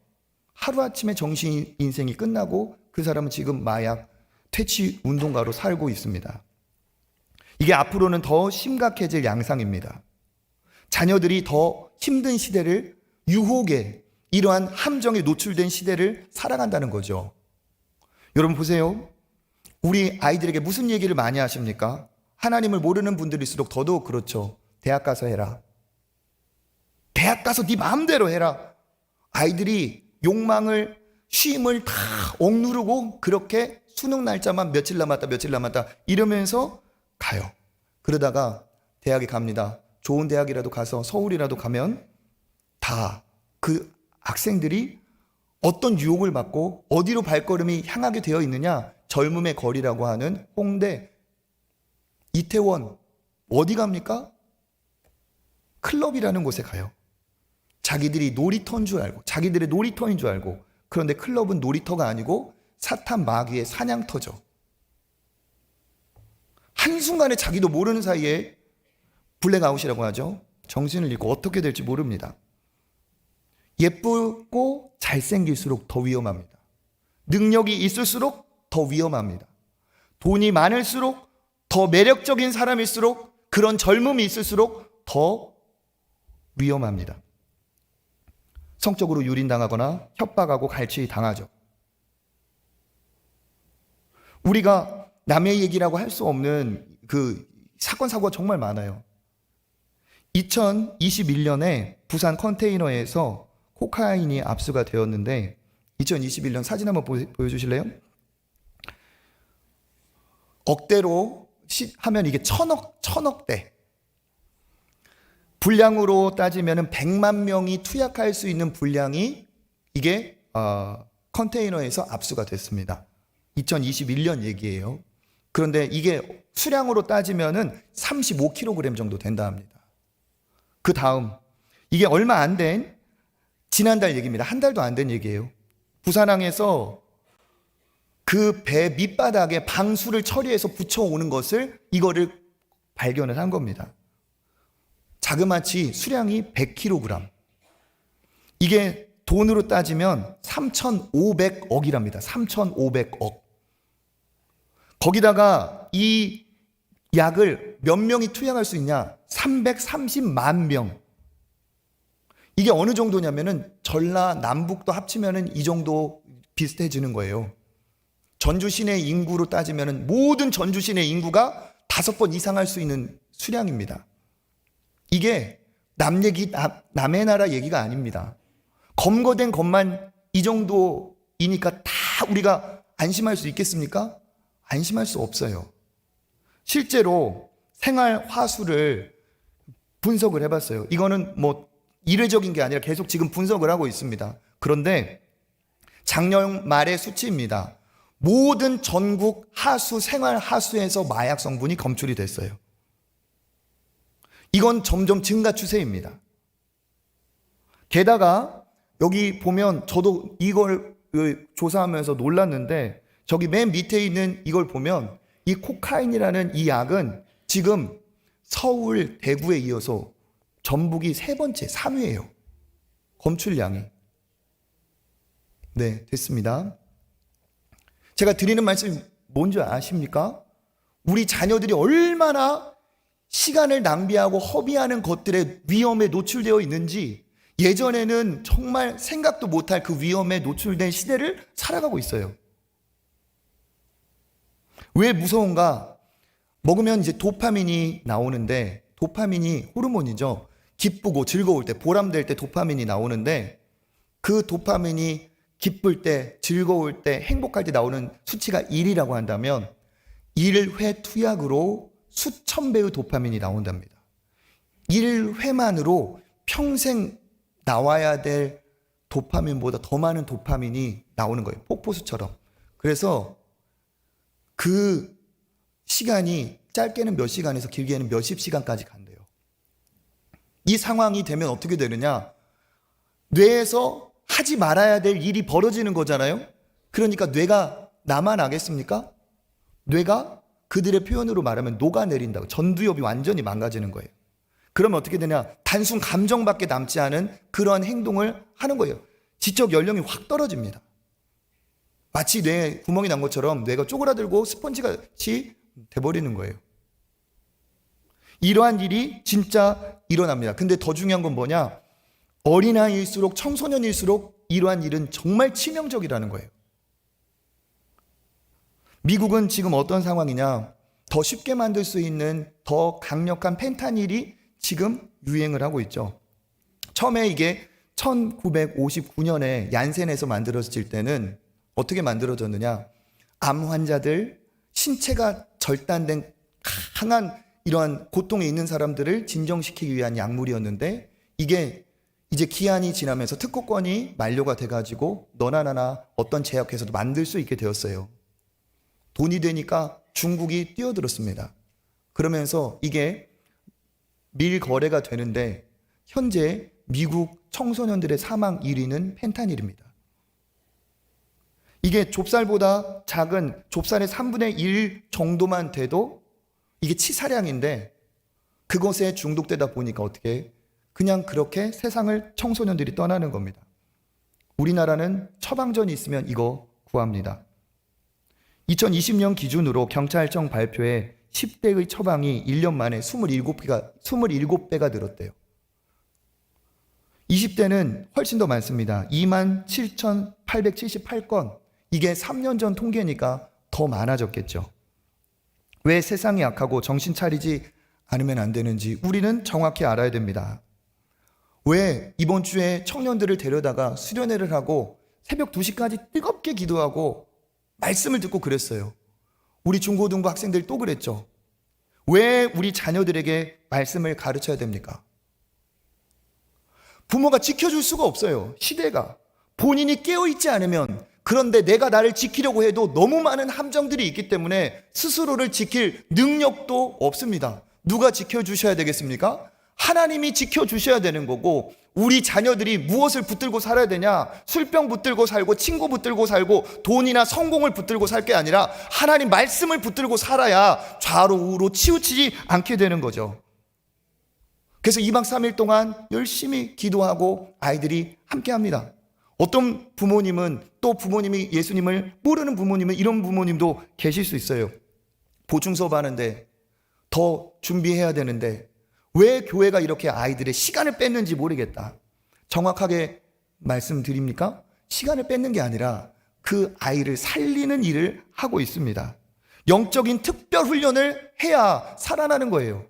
하루아침에 정신 인생이 끝나고 그 사람은 지금 마약 퇴치 운동가로 살고 있습니다. 이게 앞으로는 더 심각해질 양상입니다. 자녀들이 더 힘든 시대를, 유혹에 이러한 함정에 노출된 시대를 살아간다는 거죠. 여러분 보세요. 우리 아이들에게 무슨 얘기를 많이 하십니까? 하나님을 모르는 분들일수록 더더욱 그렇죠. 대학 가서 해라. 대학 가서 네 마음대로 해라. 아이들이 욕망을, 쉼을 다 억누르고 그렇게 수능 날짜만 며칠 남았다 이러면서 가요. 그러다가 대학에 갑니다. 좋은 대학이라도 가서 서울이라도 가면 다 그 학생들이 어떤 유혹을 받고 어디로 발걸음이 향하게 되어 있느냐? 젊음의 거리라고 하는 홍대, 이태원, 어디 갑니까? 클럽이라는 곳에 가요. 자기들이 놀이터인 줄 알고, 자기들의 놀이터인 줄 알고, 그런데 클럽은 놀이터가 아니고 사탄 마귀의 사냥터죠. 한순간에 자기도 모르는 사이에 블랙아웃이라고 하죠. 정신을 잃고 어떻게 될지 모릅니다. 예쁘고 잘생길수록 더 위험합니다. 능력이 있을수록 더 위험합니다. 돈이 많을수록, 더 매력적인 사람일수록, 그런 젊음이 있을수록 더 위험합니다. 성적으로 유린당하거나 협박하고 갈취당하죠. 우리가 남의 얘기라고 할 수 없는 그 사건, 사고가 정말 많아요. 2021년에 부산 컨테이너에서 코카인이 압수가 되었는데 2021년 사진 한번 보여주실래요? 억대로 하면 이게 천억대. 분량으로 따지면 100만 명이 투약할 수 있는 분량이 이게 컨테이너에서 압수가 됐습니다. 2021년 얘기예요. 그런데 이게 수량으로 따지면 35kg 정도 된다 합니다. 그 다음 이게 얼마 안 된 지난달 얘기입니다. 한 달도 안 된 얘기예요. 부산항에서 그 배 밑바닥에 방수를 처리해서 붙여오는 것을 이거를 발견을 한 겁니다. 자그마치 수량이 100kg. 이게 돈으로 따지면 3,500억이랍니다. 3,500억. 거기다가 이 약을 몇 명이 투약할 수 있냐? 330만 명. 이게 어느 정도냐면은 전라 남북도 합치면은 이 정도 비슷해지는 거예요. 전주 시내 인구로 따지면 모든 전주 시내 인구가 5번 이상 할 수 있는 수량입니다. 이게 남 얘기, 남의 나라 얘기가 아닙니다. 검거된 것만 이 정도이니까 다 우리가 안심할 수 있겠습니까? 안심할 수 없어요. 실제로 생활 화수를 분석을 해봤어요. 이거는 뭐 이례적인 게 아니라 계속 지금 분석을 하고 있습니다. 그런데 작년 말의 수치입니다. 모든 전국 하수, 생활 하수에서 마약 성분이 검출이 됐어요. 이건 점점 증가 추세입니다. 게다가 여기 보면 저도 이걸 조사하면서 놀랐는데 저기 맨 밑에 있는 이걸 보면 이 코카인이라는 이 약은 지금 서울, 대구에 이어서 전북이 3번째, 3위예요. 검출량이. 네, 됐습니다. 제가 드리는 말씀이 뭔지 아십니까? 우리 자녀들이 얼마나 시간을 낭비하고 허비하는 것들의 위험에 노출되어 있는지 예전에는 정말 생각도 못할 그 위험에 노출된 시대를 살아가고 있어요. 왜 무서운가? 먹으면 이제 도파민이 나오는데 도파민이 호르몬이죠. 기쁘고 즐거울 때, 보람될 때 도파민이 나오는데 그 도파민이 기쁠 때, 즐거울 때, 행복할 때 나오는 수치가 1이라고 한다면 1회 투약으로 수천 배의 도파민이 나온답니다. 1회만으로 평생 나와야 될 도파민보다 더 많은 도파민이 나오는 거예요. 폭포수처럼. 그래서 그 시간이 짧게는 몇 시간에서 길게는 몇십 시간까지 간대요. 이 상황이 되면 어떻게 되느냐? 뇌에서 하지 말아야 될 일이 벌어지는 거잖아요. 그러니까 뇌가 나만 하겠습니까? 뇌가 그들의 표현으로 말하면 녹아내린다고. 전두엽이 완전히 망가지는 거예요. 그러면 어떻게 되냐? 단순 감정밖에 남지 않은 그런 행동을 하는 거예요. 지적 연령이 확 떨어집니다. 마치 뇌에 구멍이 난 것처럼 뇌가 쪼그라들고 스펀지같이 돼버리는 거예요. 이러한 일이 진짜 일어납니다. 근데 더 중요한 건 뭐냐? 어린아이일수록 청소년일수록 이러한 일은 정말 치명적이라는 거예요. 미국은 지금 어떤 상황이냐? 더 쉽게 만들 수 있는 더 강력한 펜타닐이 지금 유행을 하고 있죠. 처음에 이게 1959년에 얀센에서 만들어질 때는 어떻게 만들어졌느냐? 암 환자들, 신체가 절단된 강한 이러한 고통에 있는 사람들을 진정시키기 위한 약물이었는데 이게 이제 기한이 지나면서 특허권이 만료가 돼가지고 너나 나나 어떤 제약회사도 만들 수 있게 되었어요. 돈이 되니까 중국이 뛰어들었습니다. 그러면서 이게 밀거래가 되는데 현재 미국 청소년들의 사망 1위는 펜타닐입니다. 이게 좁쌀보다 작은 좁쌀의 3분의 1 정도만 돼도 이게 치사량인데 그것에 중독되다 보니까 어떻게 그냥 그렇게 세상을 청소년들이 떠나는 겁니다. 우리나라는 처방전이 있으면 이거 구합니다. 2020년 기준으로 경찰청 발표에 10대의 처방이 1년 만에 27배가 늘었대요. 20대는 훨씬 더 많습니다. 27,878건. 이게 3년 전 통계니까 더 많아졌겠죠. 왜 세상이 약하고 정신 차리지 않으면 안 되는지 우리는 정확히 알아야 됩니다. 왜 이번 주에 청년들을 데려다가 수련회를 하고 새벽 2시까지 뜨겁게 기도하고 말씀을 듣고 그랬어요. 우리 중고등부 학생들 또 그랬죠. 왜 우리 자녀들에게 말씀을 가르쳐야 됩니까? 부모가 지켜줄 수가 없어요. 시대가. 본인이 깨어있지 않으면 그런데 내가 나를 지키려고 해도 너무 많은 함정들이 있기 때문에 스스로를 지킬 능력도 없습니다. 누가 지켜주셔야 되겠습니까? 하나님이 지켜주셔야 되는 거고 우리 자녀들이 무엇을 붙들고 살아야 되냐? 술병 붙들고 살고 친구 붙들고 살고 돈이나 성공을 붙들고 살 게 아니라 하나님 말씀을 붙들고 살아야 좌로 우로 치우치지 않게 되는 거죠. 그래서 2박 3일 동안 열심히 기도하고 아이들이 함께 합니다. 어떤 부모님은 또 부모님이 예수님을 모르는 부모님은 이런 부모님도 계실 수 있어요. 보충 수업 하는데 더 준비해야 되는데 왜 교회가 이렇게 아이들의 시간을 뺐는지 모르겠다. 정확하게 말씀드립니까? 시간을 뺏는 게 아니라 그 아이를 살리는 일을 하고 있습니다. 영적인 특별 훈련을 해야 살아나는 거예요.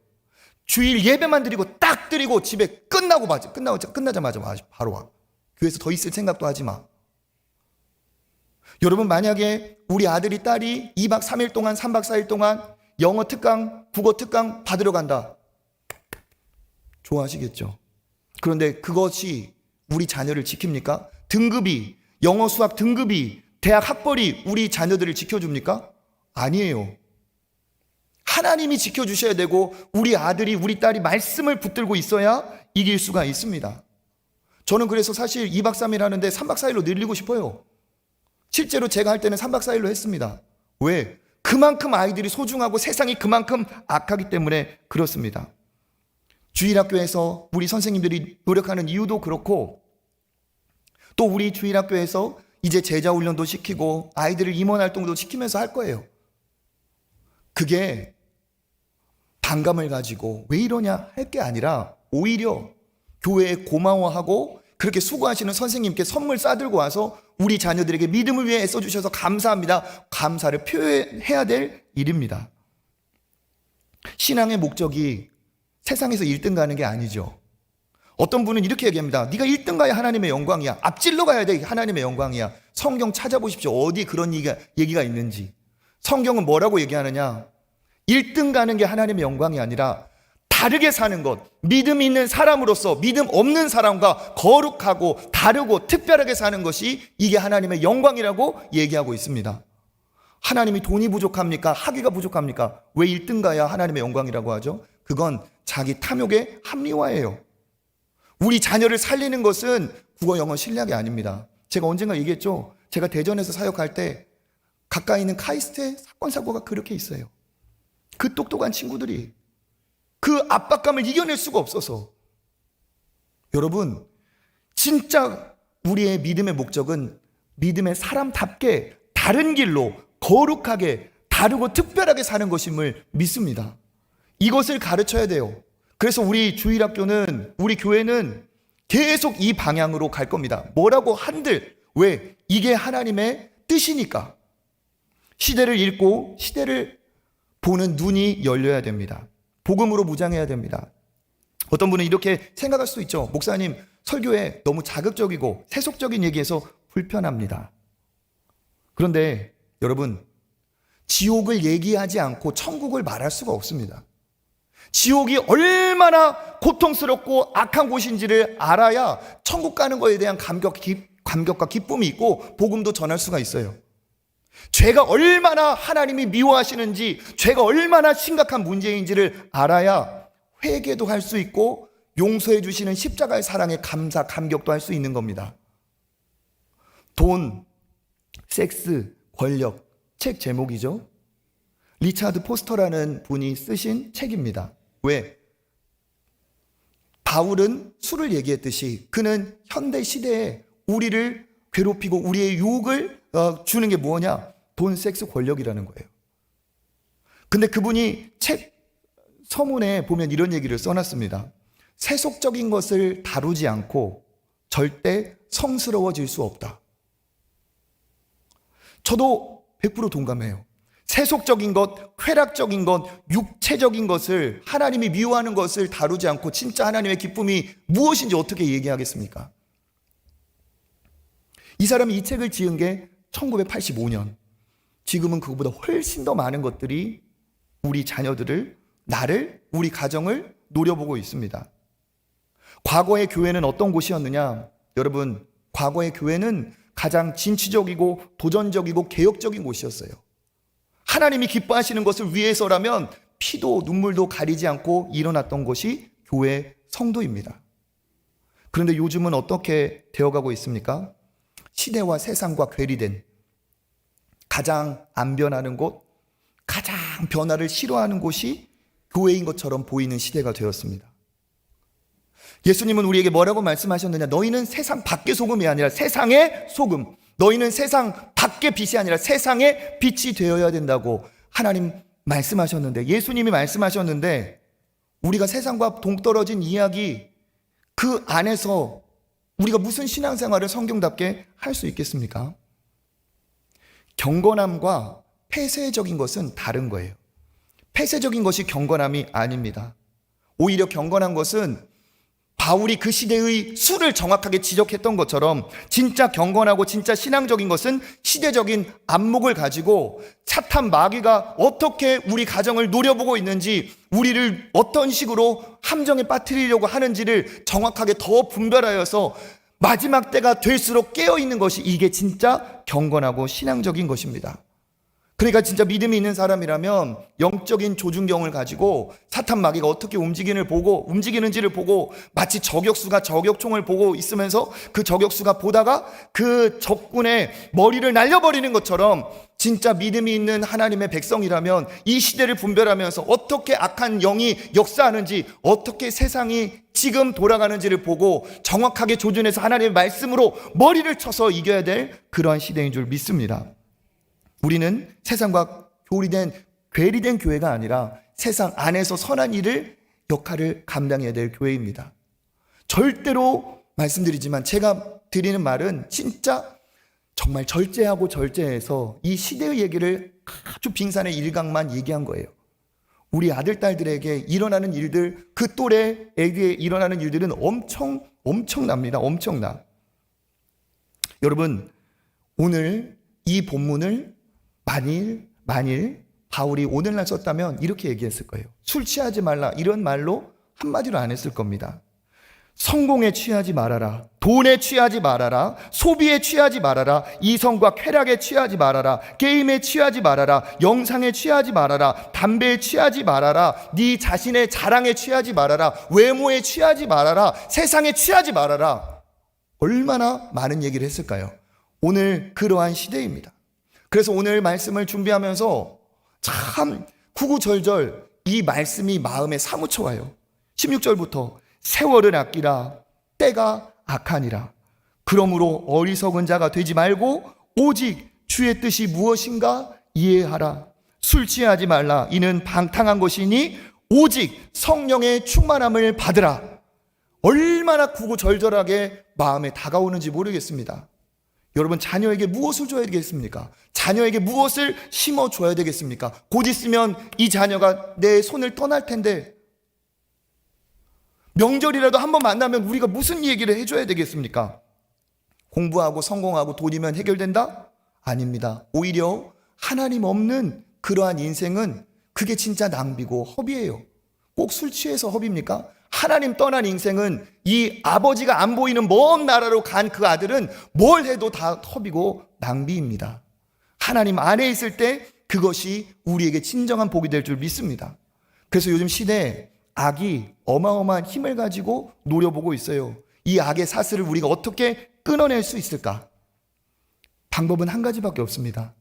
주일 예배만 드리고 딱 드리고 집에 끝나자마자 바로 와. 교회에서 더 있을 생각도 하지 마. 여러분, 만약에 우리 아들이 딸이 2박 3일 동안 3박 4일 동안 영어 특강, 국어 특강 받으러 간다. 좋아하시겠죠? 그런데 그것이 우리 자녀를 지킵니까? 등급이, 영어 수학 등급이, 대학 학벌이 우리 자녀들을 지켜줍니까? 아니에요. 하나님이 지켜주셔야 되고 우리 아들이 우리 딸이 말씀을 붙들고 있어야 이길 수가 있습니다. 저는 그래서 사실 2박 3일 하는데 3박 4일로 늘리고 싶어요. 실제로 제가 할 때는 3박 4일로 했습니다. 왜? 그만큼 아이들이 소중하고 세상이 그만큼 악하기 때문에 그렇습니다. 주일학교에서 우리 선생님들이 노력하는 이유도 그렇고, 또 우리 주일학교에서 이제 제자훈련도 시키고 아이들을 임원활동도 시키면서 할 거예요. 그게 반감을 가지고 왜 이러냐 할 게 아니라 오히려 교회에 고마워하고 그렇게 수고하시는 선생님께 선물 싸들고 와서 우리 자녀들에게 믿음을 위해 애써주셔서 감사합니다. 감사를 표현해야 될 일입니다. 신앙의 목적이 세상에서 1등 가는 게 아니죠. 어떤 분은 이렇게 얘기합니다. 네가 1등 가야 하나님의 영광이야. 앞질러 가야 돼. 하나님의 영광이야. 성경 찾아보십시오. 어디 그런 얘기가 있는지. 성경은 뭐라고 얘기하느냐? 1등 가는 게 하나님의 영광이 아니라 다르게 사는 것, 믿음 있는 사람으로서 믿음 없는 사람과 거룩하고 다르고 특별하게 사는 것이 이게 하나님의 영광이라고 얘기하고 있습니다. 하나님이 돈이 부족합니까? 학위가 부족합니까? 왜 1등 가야 하나님의 영광이라고 하죠? 그건 자기 탐욕의 합리화예요. 우리 자녀를 살리는 것은 국어, 영어 실력이 아닙니다. 제가 언젠가 얘기했죠. 제가 대전에서 사역할 때 가까이 있는 카이스트에 사건 사고가 그렇게 있어요. 그 똑똑한 친구들이 그 압박감을 이겨낼 수가 없어서. 여러분, 진짜 우리의 믿음의 목적은 믿음의 사람답게 다른 길로 거룩하게 다르고 특별하게 사는 것임을 믿습니다. 이것을 가르쳐야 돼요. 그래서 우리 주일학교는, 우리 교회는 계속 이 방향으로 갈 겁니다. 뭐라고 한들, 왜? 이게 하나님의 뜻이니까. 시대를 읽고 시대를 보는 눈이 열려야 됩니다. 복음으로 무장해야 됩니다. 어떤 분은 이렇게 생각할 수도 있죠. 목사님, 설교에 너무 자극적이고 세속적인 얘기해서 불편합니다. 그런데 여러분, 지옥을 얘기하지 않고 천국을 말할 수가 없습니다. 지옥이 얼마나 고통스럽고 악한 곳인지를 알아야 천국 가는 것에 대한 감격과 기쁨이 있고 복음도 전할 수가 있어요. 죄가 얼마나 하나님이 미워하시는지, 죄가 얼마나 심각한 문제인지를 알아야 회개도 할 수 있고 용서해 주시는 십자가의 사랑에 감사, 감격도 할 수 있는 겁니다. 돈, 섹스, 권력, 책 제목이죠. 리차드 포스터라는 분이 쓰신 책입니다. 왜? 바울은 술을 얘기했듯이 그는 현대 시대에 우리를 괴롭히고 우리의 유혹을 주는 게 뭐냐? 돈, 섹스, 권력이라는 거예요. 근데 그분이 책 서문에 보면 이런 얘기를 써놨습니다. 세속적인 것을 다루지 않고 절대 성스러워질 수 없다. 저도 100% 동감해요. 세속적인 것, 쾌락적인 것, 육체적인 것을, 하나님이 미워하는 것을 다루지 않고 진짜 하나님의 기쁨이 무엇인지 어떻게 얘기하겠습니까? 이 사람이 이 책을 지은 게 1985년. 지금은 그것보다 훨씬 더 많은 것들이 우리 자녀들을, 나를, 우리 가정을 노려보고 있습니다. 과거의 교회는 어떤 곳이었느냐? 여러분, 과거의 교회는 가장 진취적이고 도전적이고 개혁적인 곳이었어요. 하나님이 기뻐하시는 것을 위해서라면 피도 눈물도 가리지 않고 일어났던 것이 교회 성도입니다. 그런데 요즘은 어떻게 되어가고 있습니까? 시대와 세상과 괴리된, 가장 안 변하는 곳, 가장 변화를 싫어하는 곳이 교회인 것처럼 보이는 시대가 되었습니다. 예수님은 우리에게 뭐라고 말씀하셨느냐? 너희는 세상 밖의 소금이 아니라 세상의 소금, 너희는 세상 밖의 빛이 아니라 세상의 빛이 되어야 된다고 하나님 말씀하셨는데, 예수님이 말씀하셨는데, 우리가 세상과 동떨어진 이야기 그 안에서 우리가 무슨 신앙생활을 성경답게 할 수 있겠습니까? 경건함과 폐쇄적인 것은 다른 거예요. 폐쇄적인 것이 경건함이 아닙니다. 오히려 경건한 것은 바울이 그 시대의 수를 정확하게 지적했던 것처럼 진짜 경건하고 진짜 신앙적인 것은 시대적인 안목을 가지고 사탄 마귀가 어떻게 우리 가정을 노려보고 있는지, 우리를 어떤 식으로 함정에 빠뜨리려고 하는지를 정확하게 더 분별하여서 마지막 때가 될수록 깨어있는 것이, 이게 진짜 경건하고 신앙적인 것입니다. 그러니까 진짜 믿음이 있는 사람이라면 영적인 조준경을 가지고 사탄 마귀가 어떻게 움직이는지를 보고 마치 저격수가 저격총을 보고 있으면서 그 저격수가 보다가 그 적군의 머리를 날려버리는 것처럼, 진짜 믿음이 있는 하나님의 백성이라면 이 시대를 분별하면서 어떻게 악한 영이 역사하는지, 어떻게 세상이 지금 돌아가는지를 보고 정확하게 조준해서 하나님의 말씀으로 머리를 쳐서 이겨야 될 그러한 시대인 줄 믿습니다. 우리는 세상과 괴리된 교회가 아니라 세상 안에서 선한 일을, 역할을 감당해야 될 교회입니다. 절대로 말씀드리지만 제가 드리는 말은 진짜 정말 절제하고 절제해서 이 시대의 얘기를 아주 빙산의 일각만 얘기한 거예요. 우리 아들, 딸들에게 일어나는 일들, 그 또래에게 일어나는 일들은 엄청납니다. 엄청나. 여러분, 오늘 이 본문을 만일 바울이 오늘날 썼다면 이렇게 얘기했을 거예요. 술 취하지 말라, 이런 말로 한마디로 안 했을 겁니다. 성공에 취하지 말아라, 돈에 취하지 말아라, 소비에 취하지 말아라, 이성과 쾌락에 취하지 말아라, 게임에 취하지 말아라, 영상에 취하지 말아라, 담배에 취하지 말아라, 네 자신의 자랑에 취하지 말아라, 외모에 취하지 말아라, 세상에 취하지 말아라. 얼마나 많은 얘기를 했을까요? 오늘 그러한 시대입니다. 그래서 오늘 말씀을 준비하면서 참 구구절절 이 말씀이 마음에 사무쳐 와요. 16절부터 세월을 아끼라, 때가 악하니라. 그러므로 어리석은 자가 되지 말고 오직 주의 뜻이 무엇인가 이해하라. 술 취하지 말라, 이는 방탕한 것이니 오직 성령의 충만함을 받으라. 얼마나 구구절절하게 마음에 다가오는지 모르겠습니다. 여러분, 자녀에게 무엇을 줘야 되겠습니까? 자녀에게 무엇을 심어줘야 되겠습니까? 곧 있으면 이 자녀가 내 손을 떠날 텐데, 명절이라도 한번 만나면 우리가 무슨 얘기를 해줘야 되겠습니까? 공부하고 성공하고 돈이면 해결된다? 아닙니다. 오히려 하나님 없는 그러한 인생은 그게 진짜 낭비고 허비예요. 꼭 술 취해서 허비입니까? 하나님 떠난 인생은, 이 아버지가 안 보이는 먼 나라로 간 그 아들은 뭘 해도 다 허비고 낭비입니다. 하나님 안에 있을 때 그것이 우리에게 진정한 복이 될 줄 믿습니다. 그래서 요즘 시대에 악이 어마어마한 힘을 가지고 노려보고 있어요. 이 악의 사슬을 우리가 어떻게 끊어낼 수 있을까? 방법은 한 가지밖에 없습니다.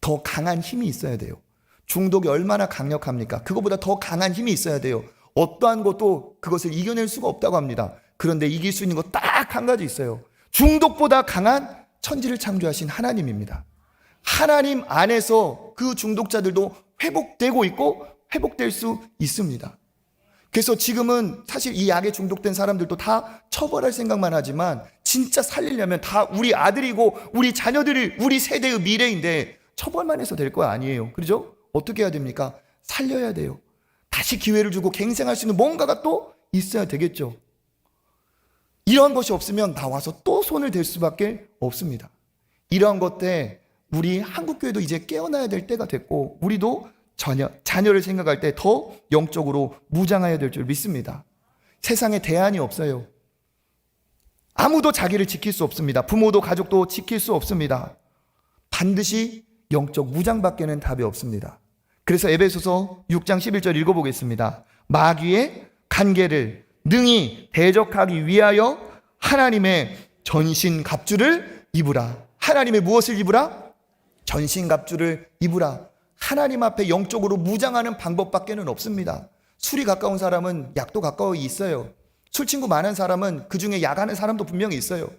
더 강한 힘이 있어야 돼요. 중독이 얼마나 강력합니까? 그거보다 더 강한 힘이 있어야 돼요. 어떠한 것도 그것을 이겨낼 수가 없다고 합니다. 그런데 이길 수 있는 것 딱 한 가지 있어요. 중독보다 강한 천지를 창조하신 하나님입니다. 하나님 안에서 그 중독자들도 회복되고 있고 회복될 수 있습니다. 그래서 지금은 사실 이 약에 중독된 사람들도 다 처벌할 생각만 하지만, 진짜 살리려면 다 우리 아들이고 우리 자녀들이 우리 세대의 미래인데 처벌만 해서 될 거 아니에요. 그렇죠? 어떻게 해야 됩니까? 살려야 돼요. 다시 기회를 주고 갱생할 수 있는 뭔가가 또 있어야 되겠죠. 이런 것이 없으면 나와서 또 손을 댈 수밖에 없습니다. 이러한 것 때 우리 한국교회도 이제 깨어나야 될 때가 됐고, 우리도 자녀를 생각할 때 더 영적으로 무장해야 될 줄 믿습니다. 세상에 대안이 없어요. 아무도 자기를 지킬 수 없습니다. 부모도 가족도 지킬 수 없습니다. 반드시 영적 무장밖에는 답이 없습니다. 그래서 에베소서 6장 11절 읽어보겠습니다. 마귀의 간계를 능히 대적하기 위하여 하나님의 전신갑주를 입으라. 하나님의 무엇을 입으라? 전신갑주를 입으라. 하나님 앞에 영적으로 무장하는 방법밖에는 없습니다. 술이 가까운 사람은 약도 가까이 있어요. 술 친구 많은 사람은 그중에 약하는 사람도 분명히 있어요.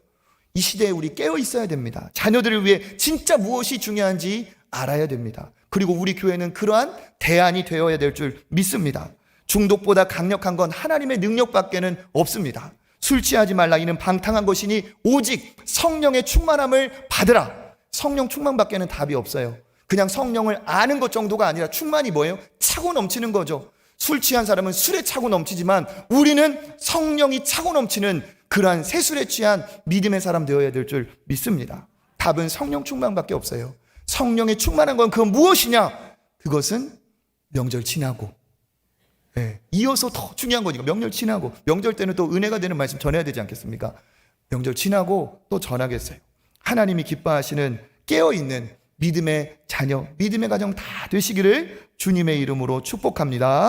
이 시대에 우리 깨어 있어야 됩니다. 자녀들을 위해 진짜 무엇이 중요한지 알아야 됩니다. 그리고 우리 교회는 그러한 대안이 되어야 될 줄 믿습니다. 중독보다 강력한 건 하나님의 능력밖에는 없습니다. 술 취하지 말라, 이는 방탕한 것이니 오직 성령의 충만함을 받으라. 성령 충만밖에는 답이 없어요. 그냥 성령을 아는 것 정도가 아니라 충만이 뭐예요? 차고 넘치는 거죠. 술 취한 사람은 술에 차고 넘치지만 우리는 성령이 차고 넘치는 그러한 새술에 취한 믿음의 사람 되어야 될 줄 믿습니다. 답은 성령 충만밖에 없어요. 성령에 충만한 건 그건 무엇이냐? 그것은 명절 지나고, 이어서 더 중요한 거니까 명절 지나고, 명절 때는 또 은혜가 되는 말씀 전해야 되지 않겠습니까? 명절 지나고 또 전하겠어요. 하나님이 기뻐하시는 깨어있는 믿음의 자녀, 믿음의 가정 다 되시기를 주님의 이름으로 축복합니다.